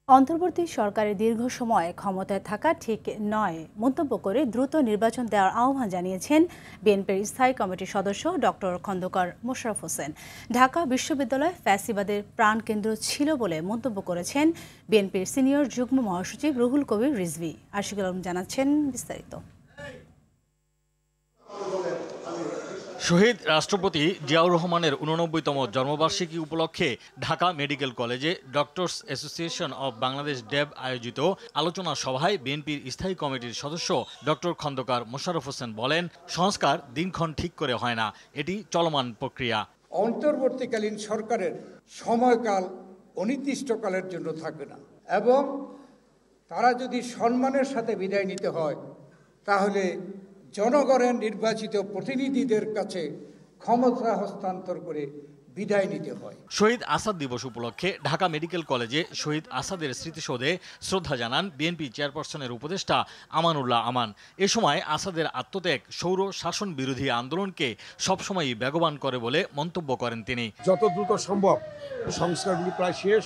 অন্তর্বর্তী সরকারের দীর্ঘ সময় ক্ষমতায় থাকা ঠিক নয় মন্তব্য করে দ্রুত নির্বাচন দেওয়ার আহ্বান জানিয়েছেন বিএনপির স্থায়ী কমিটির সদস্য ডক্টর খন্দকার মোশাররফ হোসেন। ঢাকা বিশ্ববিদ্যালয় ফ্যাসিবাদের প্রাণকেন্দ্র ছিল বলে মন্তব্য করেছেন বিএনপির সিনিয়র যুগ্ম মহাসচিব রুহুল কবির রিজভী। আশিকুল আলম জানাচ্ছেন বিস্তারিত। শহীদ রাষ্ট্রপতি জিয়াউর রহমানের ৮৯তম জন্মবার্ষিকী উপলক্ষে ঢাকা মেডিকেল কলেজে ডক্টরস অ্যাসোসিয়েশন অব বাংলাদেশ ড্যাব আয়োজিত আলোচনা সভায় বিএনপির স্থায়ী কমিটির সদস্য ডক্টর খন্দকার মোশাররফ হোসেন বলেন, সংস্কার দিনক্ষণ ঠিক করে হয় না, এটি চলমান প্রক্রিয়া। অন্তর্বর্তীকালীন সরকারের সময়কাল অনির্দিষ্টকালের জন্য থাকবে না এবং তারা যদি সম্মানের সাথে বিদায় নিতে হয় তাহলে জনগণের নির্বাচিত প্রতিনিধিদের কাছে ক্ষমতা হস্তান্তর করে বিদায় নিতে হয়। শহীদ আসাদ দিবস উপলক্ষে ঢাকা মেডিকেল কলেজে শহীদ আসাদের স্মৃতিসৌধে শ্রদ্ধা জানান বিএনপি চেয়ারপারসনের উপদেষ্টা আমানুল্লাহ আমান। এ সময় আসাদের আত্মত্যাগ সৌর শাসন বিরোধী আন্দোলনকে সবসময়ই বেগবান করে বলে মন্তব্য করেন তিনি। যত দ্রুত সম্ভব সংস্কারগুলি প্রায় শেষ,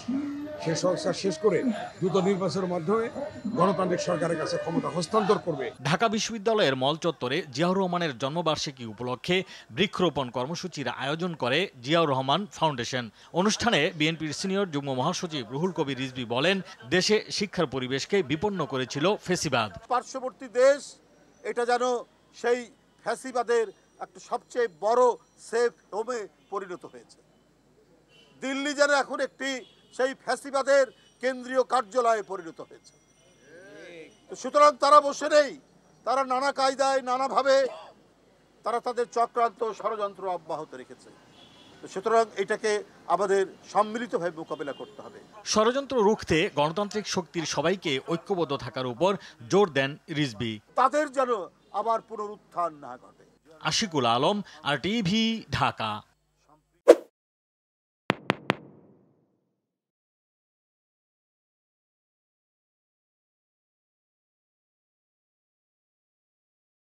সে সংস্কার শেষ করে দ্রুত নির্বাচনের মাধ্যমে গণতান্ত্রিক সরকারের কাছে ক্ষমতা হস্তান্তর করবে। ঢাকা বিশ্ববিদ্যালয়ের মল চত্বরে জিয়াউর রহমানের জন্মবার্ষিকী উপলক্ষে বৃক্ষরোপণ কর্মসূচির আয়োজন করে জিয়াউর রহমান ফাউন্ডেশন। অনুষ্ঠানে বিএনপির সিনিয়র যুগ্ম মহাসচিব রুহুল কবির রিজভী বলেন, দেশে শিক্ষার পরিবেশকে বিপন্ন করেছিল ফ্যাসিবাদ। পার্শ্ববর্তী দেশ এটা যেন সেই ফ্যাসিবাদের একটা সবচেয়ে বড় সেফ হোমে পরিণত হয়েছে। দিল্লি যেন এখন একটি সেই ফ্যাসিবাদের কেন্দ্রীয় কার্যালয়ে পরিণত হয়েছে। সুতরাং তারা বসে নেই, তারা নানা কায়দায় নানাভাবে তারা তাদের চক্রান্ত ষড়যন্ত্র অব্যাহত রেখেছে। সুতরাং এটাকে আমাদের সম্মিলিতভাবে মোকাবিলা করতে হবে। ষড়যন্ত্র রুখতে গণতান্ত্রিক শক্তির সবাইকে ঐক্যবদ্ধ থাকার উপর জোর দেন রিজভী। তাদের যেন আবার পুনরুত্থান না ঘটে। আশিকুল আলম, আর টিভি, ঢাকা।